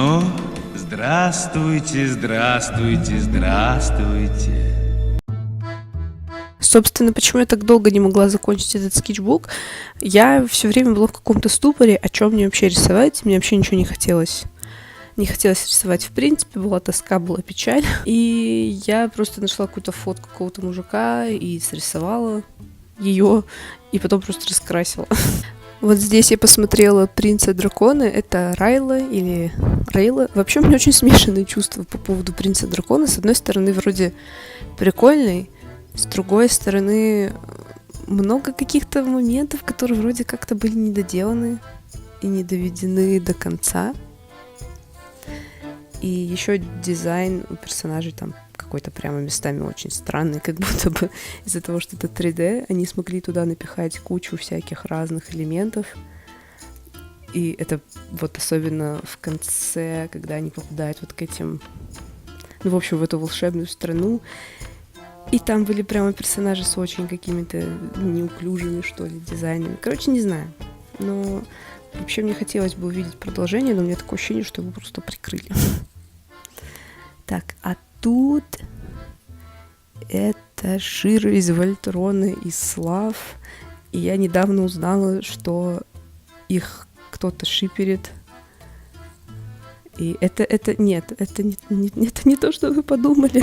Ну, здравствуйте, здравствуйте, здравствуйте. Собственно, почему я так долго не могла закончить этот скетчбук? Я все время была в каком-то ступоре, о чем мне вообще рисовать. Мне вообще ничего не хотелось. Не хотелось рисовать в принципе, была тоска, была печаль. И я просто нашла какую-то фотку какого-то мужика и срисовала ее, и потом просто раскрасила. Вот здесь я посмотрела «Принца дракона». Это Райла или Рейла. Вообще у меня очень смешанные чувства по поводу «Принца дракона». С одной стороны, вроде прикольный, с другой стороны, много каких-то моментов, которые вроде как-то были недоделаны и не доведены до конца. И еще дизайн у персонажей там какой-то прямо местами очень странный, как будто бы из-за того, что это 3D, они смогли туда напихать кучу всяких разных элементов. И это вот особенно в конце, когда они попадают вот к этим, ну, в общем, в эту волшебную страну. И там были прямо персонажи с очень какими-то неуклюжими, что ли, дизайнами. Короче, не знаю. Но вообще мне хотелось бы увидеть продолжение, но у меня такое ощущение, что его просто прикрыли. Так, а тут это Шир из Вольтрона из Слав. И я недавно узнала, что их кто-то шиперит. И это не то, что вы подумали.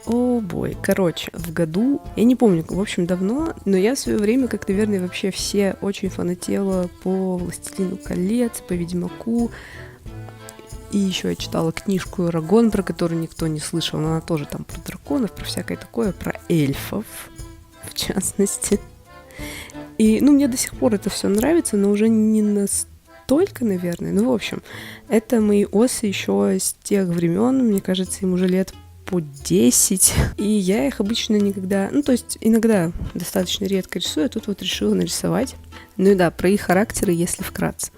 О, бой. Короче, в году, я не помню, в общем, давно, но я в свое время, как, наверное, вообще все, очень фанатела по «Властелину колец», по «Ведьмаку». И еще я читала книжку «Эрагон», про которую никто не слышал, но она тоже там про драконов, про всякое такое, про эльфов, в частности. И, ну, мне до сих пор это все нравится, но уже не настолько, наверное. Ну, в общем, это мои осы еще с тех времен, мне кажется, им уже лет по 10. И я их обычно никогда... Ну, то есть иногда достаточно редко рисую, а тут вот решила нарисовать. Ну и да, про их характеры, если вкратце.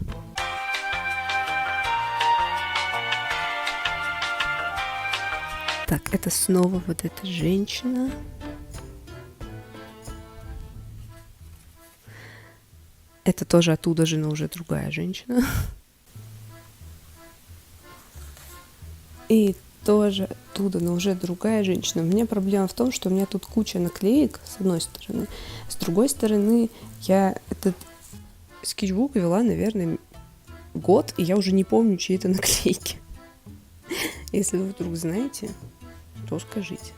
Так, это снова вот эта женщина. Это тоже оттуда же, но уже другая женщина. И тоже оттуда, но уже другая женщина. У меня проблема в том, что у меня тут куча наклеек, с одной стороны. С другой стороны, я этот скетчбук вела, наверное, год, и я уже не помню, чьи это наклейки. Если вы вдруг знаете, то скажите.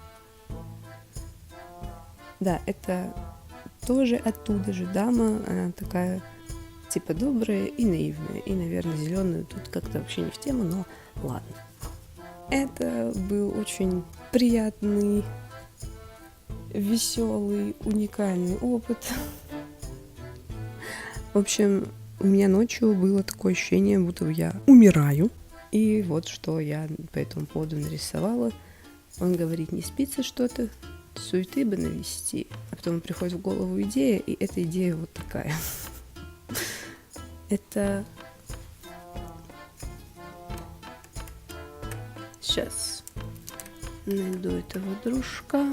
Да, это тоже оттуда же дама. Она такая, типа, добрая и наивная. И, наверное, зеленую тут как-то вообще не в тему, но ладно. Это был очень приятный, веселый, уникальный опыт. В общем, у меня ночью было такое ощущение, будто я умираю. И вот что я по этому поводу нарисовала. Он говорит, не спится что-то, суеты бы навести. А потом приходит в голову идея, и эта идея вот такая. Это... Сейчас найду этого дружка.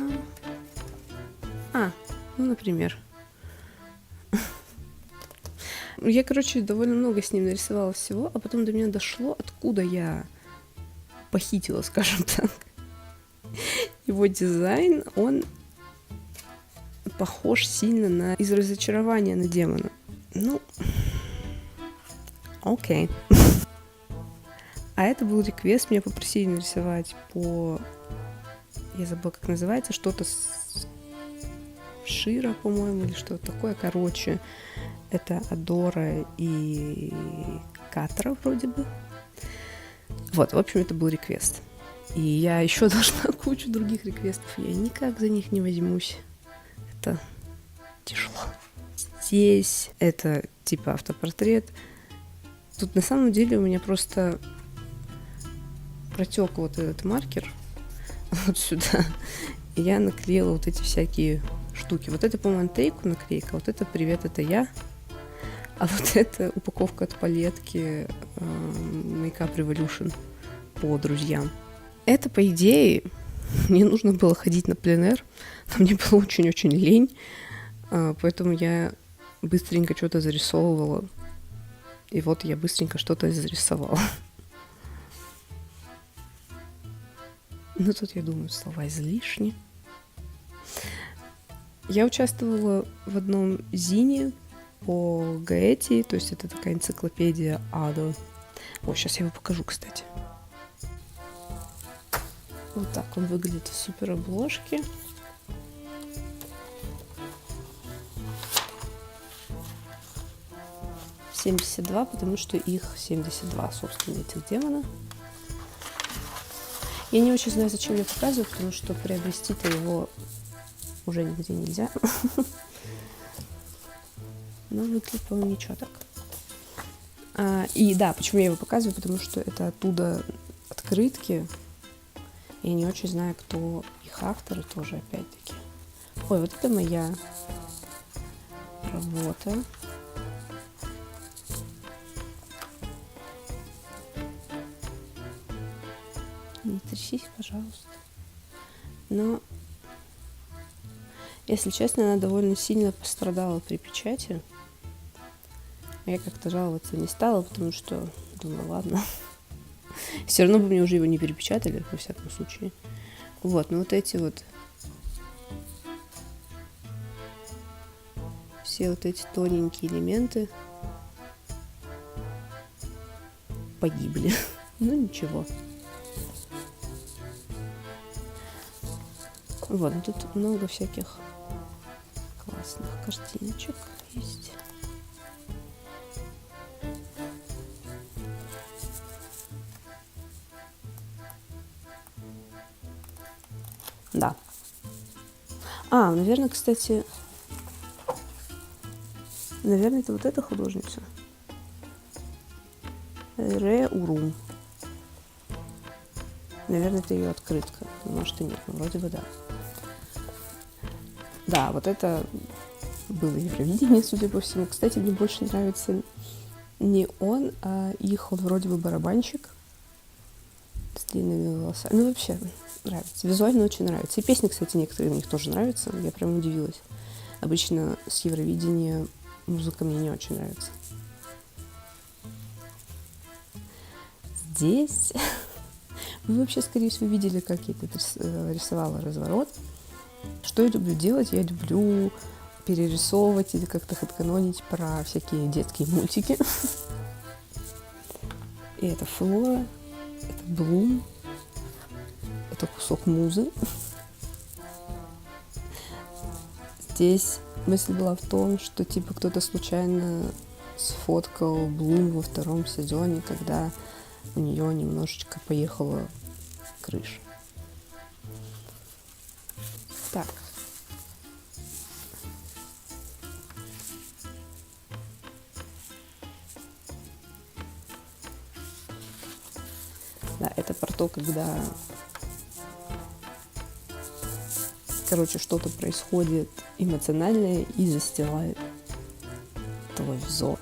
Ну, например. Я, короче, довольно много с ним нарисовала всего, а потом до меня дошло, откуда я похитила, скажем так. Его дизайн, он похож сильно на «Из разочарования» на демона. Ну, окей. А это был реквест, меня попросили нарисовать по... Я забыла, как называется, что-то с Шира, по-моему, или что-то такое. Короче, это Адора и Катра вроде бы. Вот, в общем, это был реквест. И я еще должна кучу других реквестов. Я никак за них не возьмусь. Это тяжело. Здесь это типа автопортрет. Тут на самом деле у меня просто протек вот этот маркер вот сюда. И я наклеила вот эти всякие штуки. Вот это, по-моему, антейку наклейка. Вот это «Привет, это я». А вот это упаковка от палетки Makeup Revolution по друзьям. Это, по идее, мне нужно было ходить на пленэр, но мне было очень-очень лень, поэтому я быстренько что-то зарисовывала И вот я быстренько что-то зарисовала. Но тут, я думаю, слова излишни. Я участвовала в одном зине по Гаэти, то есть это такая энциклопедия Адо. О, сейчас я его покажу, кстати. Вот так он выглядит в супер обложке. $72, потому что их 72, собственно, этих демонов. Я не очень знаю, зачем я показываю, потому что приобрести-то его уже нигде нельзя. Но выглядит, по-моему, ничего так. И да, почему я его показываю, потому что это оттуда открытки. Я не очень знаю, кто их авторы тоже, опять-таки. Ой, вот это моя работа. Не трясись, пожалуйста. Но, если честно, она довольно сильно пострадала при печати. Я как-то жаловаться не стала, потому что думаю, ладно. Все равно бы мне уже его не перепечатали, во всяком случае. Вот, ну вот эти вот... Все вот эти тоненькие элементы погибли. Ну ничего. Вот, ну тут много всяких классных картиночек есть. Да. Наверное, кстати... Наверное, это вот эта художница. Ре Урум. Наверное, это ее открытка. Может и нет, но вроде бы да. Да, вот это было Евровидение, судя по всему. Кстати, мне больше нравится не он, а их, он вроде бы барабанщик с длинными волосами. Ну, вообще, нравится. Визуально очень нравится. И песни, кстати, некоторые у них тоже нравятся. Я прям удивилась. Обычно с Евровидения музыка мне не очень нравится. Здесь... Вы вообще, скорее всего, видели, как я тут рисовала разворот. Что я люблю делать? Я люблю перерисовывать или как-то хэдканонить про всякие детские мультики. И это Флора, это Блум, это кусок музы. Здесь мысль была в том, что типа кто-то случайно сфоткал Блум во 2 сезоне, когда у нее немножечко поехала крыша. Так. Да, это про то, когда, короче, что-то происходит эмоциональное и застилает твой взор.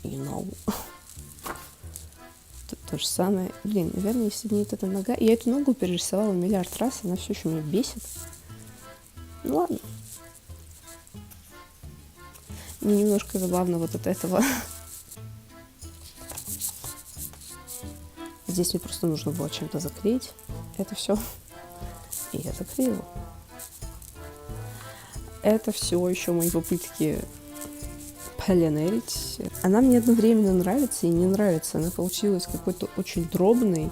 You know. Тут то же самое. Блин, наверное, если не эта нога... Я эту ногу перерисовала миллиард раз, она все еще меня бесит. Ну ладно. Мне немножко забавно вот от этого. Здесь мне просто нужно было чем-то заклеить это все. И я заклеила. Это все еще мои попытки пленерить. Она мне одновременно нравится и не нравится. Она получилась какой-то очень дробной,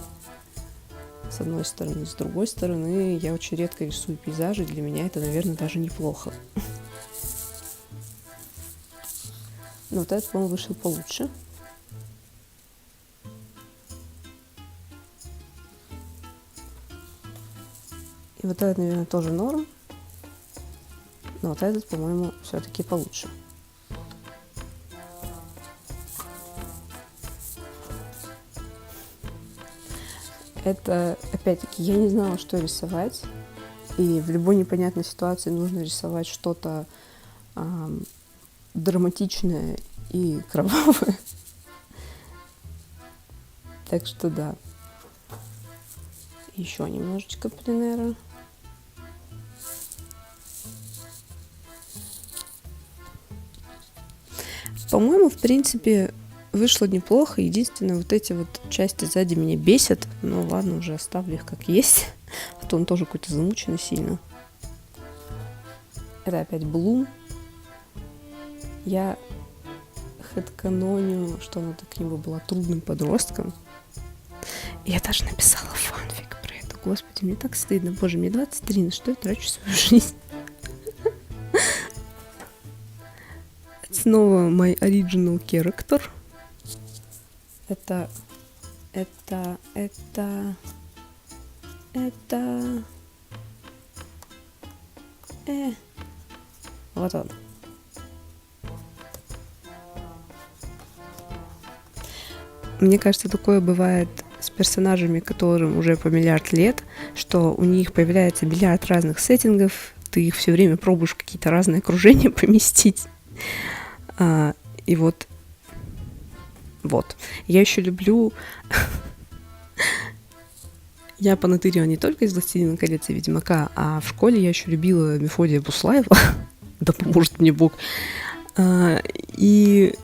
с одной стороны. С другой стороны, я очень редко рисую пейзажи. Для меня это, наверное, даже неплохо. Но вот этот, по-моему, вышел получше. И вот этот, наверное, тоже норм. Но вот этот, по-моему, все-таки получше. Это, опять-таки, я не знала, что рисовать. И в любой непонятной ситуации нужно рисовать что-то драматичное и кровавое. Так что да. Еще немножечко пленера. По-моему, в принципе, вышло неплохо. Единственное, вот эти вот части сзади меня бесят. Но ладно, уже оставлю их как есть. А то он тоже какой-то замученный сильно. Это опять Bloom. Я хэдканоню, что она так не была трудным подростком. Я даже написала фанфик про это. Господи, мне так стыдно. Боже, мне 23, на что я трачу свою жизнь? Снова my original character. Это... Вот он. Мне кажется, такое бывает с персонажами, которым уже по миллиард лет, что у них появляется миллиард разных сеттингов, ты их все время пробуешь в какие-то разные окружения поместить. И вот. Я еще люблю... Я понатырила не только из «Властелина колец» и «Ведьмака», а в школе я еще любила Мефодия Буслаева. Да поможет мне Бог. И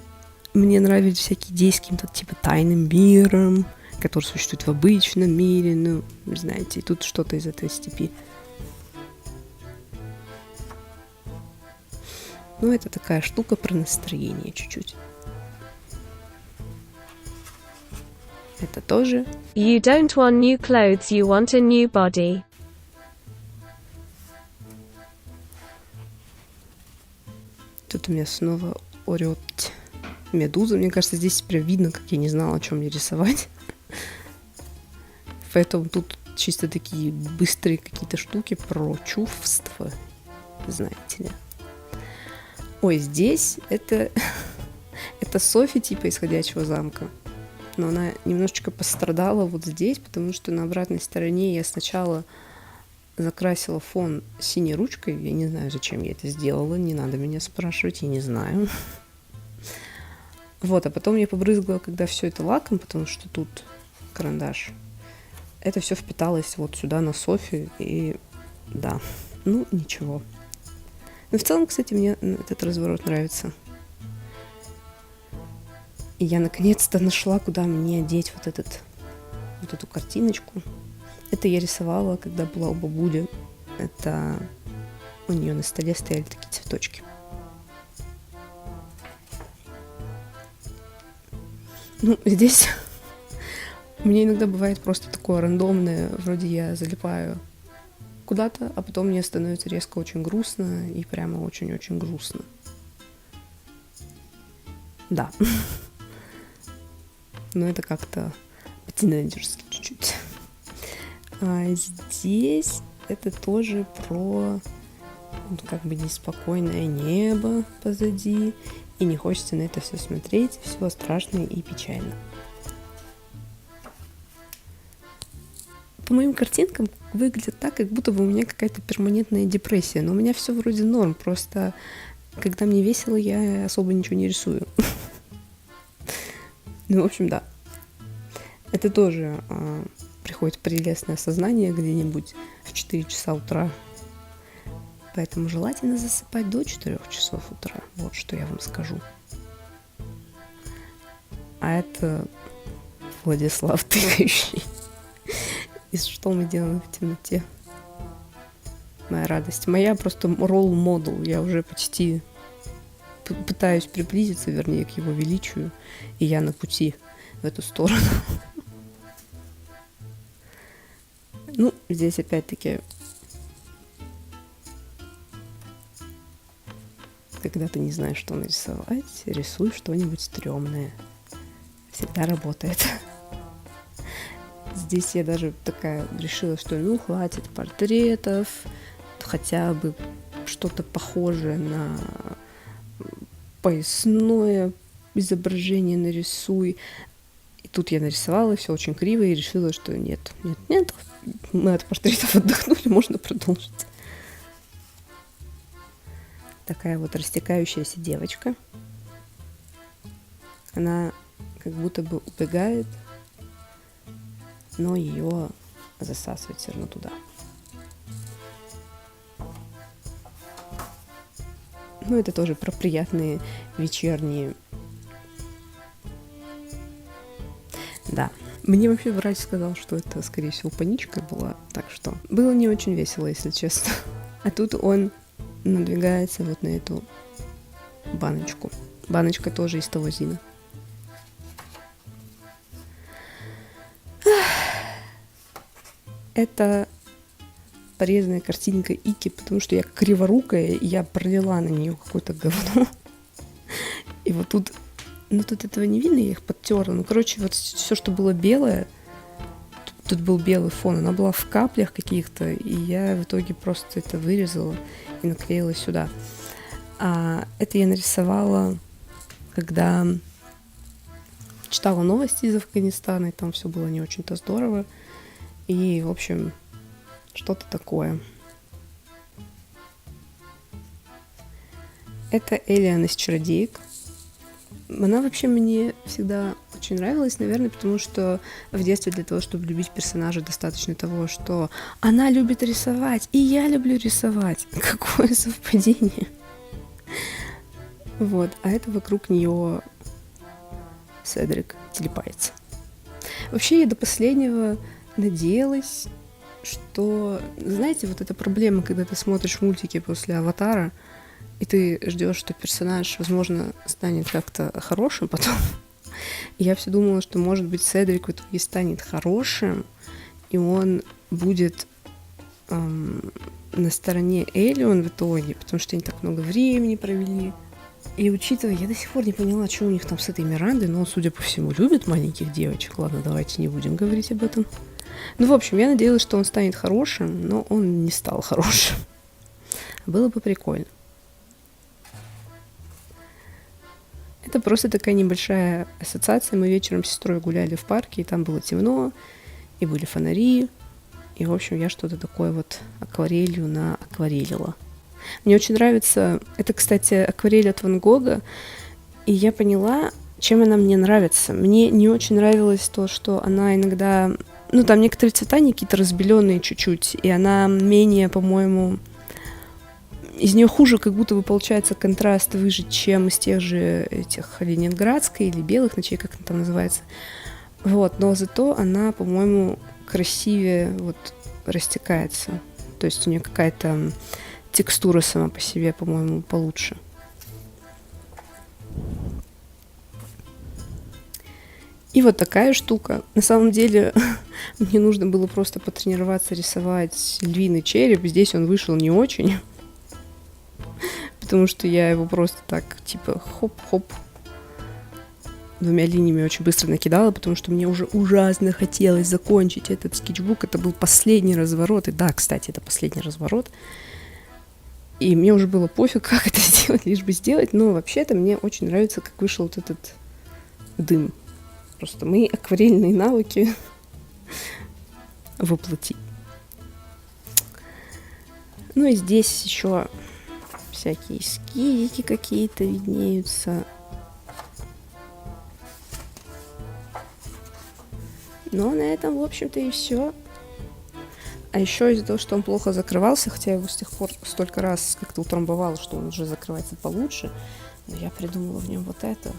мне нравились всякие идеи с каким-то типа тайным миром, который существует в обычном мире. Ну, знаете, и тут что-то из этой степи. Ну, это такая штука про настроение чуть-чуть. Это тоже. You don't want new clothes, you want a new body. Тут у меня снова орет медуза. Мне кажется, здесь прям видно, как я не знала, о чем мне рисовать. Поэтому тут чисто такие быстрые какие-то штуки про чувства, знаете ли. Ой, здесь это Софи типа «Исходящего замка». Но она немножечко пострадала вот здесь, потому что на обратной стороне я сначала закрасила фон синей ручкой. Я не знаю, зачем я это сделала. Не надо меня спрашивать, я не знаю. Вот, а потом я побрызгала, когда все это лаком, потому что тут карандаш. Это все впиталось вот сюда на Софи. И да, ну ничего. Но в целом, кстати, мне этот разворот нравится. И я наконец-то нашла, куда мне одеть вот эту картиночку. Это я рисовала, когда была у бабули. Это у нее на столе стояли такие цветочки. Ну, здесь у меня иногда бывает просто такое рандомное, вроде я залипаю куда-то, а потом мне становится резко очень грустно и прямо очень-очень грустно. Да. Но это как-то по-тинейджерски чуть-чуть. А здесь это тоже про как бы неспокойное небо позади. И не хочется на это все смотреть. Все страшно и печально. По моим картинкам выглядит так, как будто бы у меня какая-то перманентная депрессия. Но у меня все вроде норм. Просто когда мне весело, я особо ничего не рисую. Ну, в общем, да. Это тоже приходит прелестное сознание где-нибудь в 4 часа утра. Поэтому желательно засыпать до 4 часов утра. Вот что я вам скажу. А это Владислав Тыкающий. И что мы делаем в темноте? Моя радость. Моя просто ролл-модел. Я уже почти пытаюсь приблизиться, вернее, к его величию. И я на пути в эту сторону. Ну, здесь опять-таки, когда ты не знаешь, что нарисовать, рисуй что-нибудь стрёмное. Всегда работает. Здесь я даже такая решила, что ну хватит портретов, хотя бы что-то похожее на поясное изображение нарисуй. И тут я нарисовала, все очень криво, и решила, что нет, мы от портретов отдохнули, можно продолжить. Такая вот растекающаяся девочка. Она как будто бы убегает, но ее засасывает все равно туда. Ну, это тоже про приятные вечерние Да. Мне вообще врач сказал, что это, скорее всего, паничка была, так что было не очень весело, если честно. А тут он надвигается вот на эту баночку. Баночка тоже из Тавозина. Это порезанная картинка Ики, потому что я криворукая, и я пролила на нее какое-то говно. И вот тут, ну тут этого не видно, я их подтерла. Ну, короче, вот все, что было белое, тут был белый фон, она была в каплях каких-то, и я в итоге просто это вырезала и наклеила сюда. А это я нарисовала, когда читала новости из Афганистана, и там все было не очень-то здорово. И, в общем, что-то такое. Это Элиан из «Чародеек». Она вообще мне всегда очень нравилась, наверное, потому что в детстве для того, чтобы любить персонажа, достаточно того, что она любит рисовать, и я люблю рисовать. Какое совпадение. Вот, а это вокруг нее Седрик телепается. Вообще я до последнего надеялась, что, знаете, вот эта проблема, когда ты смотришь мультики после «Аватара», и ты ждешь, что персонаж, возможно, станет как-то хорошим потом. И я все думала, что, может быть, Седрик в итоге станет хорошим, и он будет на стороне Элион в итоге, потому что они так много времени провели. И учитывая, я до сих пор не поняла, что у них там с этой Мирандой, но он, судя по всему, любит маленьких девочек. Ладно, давайте не будем говорить об этом. Ну, в общем, я надеялась, что он станет хорошим, но он не стал хорошим. Было бы прикольно. Это просто такая небольшая ассоциация. Мы вечером с сестрой гуляли в парке, и там было темно, и были фонари. И, в общем, я что-то такое вот акварелью наакварелила. Мне очень нравится... Это, кстати, акварель от Ван Гога. И я поняла, чем она мне нравится. Мне не очень нравилось то, что она иногда... Ну, там некоторые цвета, они какие-то разбеленные чуть-чуть. И она менее, по-моему... Из нее хуже, как будто бы получается контраст выжить, чем из тех же этих ленинградской или белых ночей, как она там называется. Вот, но зато она, по-моему, красивее вот растекается. То есть у нее какая-то текстура сама по себе, по-моему, получше. И вот такая штука. На самом деле мне нужно было просто потренироваться рисовать львиный череп. Здесь он вышел не очень. Потому что я его просто так, типа, хоп-хоп, двумя линиями очень быстро накидала, потому что мне уже ужасно хотелось закончить этот скетчбук. Это был последний разворот. И да, кстати, это последний разворот. И мне уже было пофиг, как это сделать, лишь бы сделать. Но вообще-то мне очень нравится, как вышел вот этот дым. Просто мои акварельные навыки воплоти. Ну и здесь еще всякие эскизики какие-то виднеются. Но на этом, в общем-то, и все. А еще из-за того, что он плохо закрывался, хотя я его с тех пор столько раз как-то утрамбовала, что он уже закрывается получше, но я придумала в нем вот это.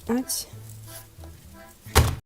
Ать.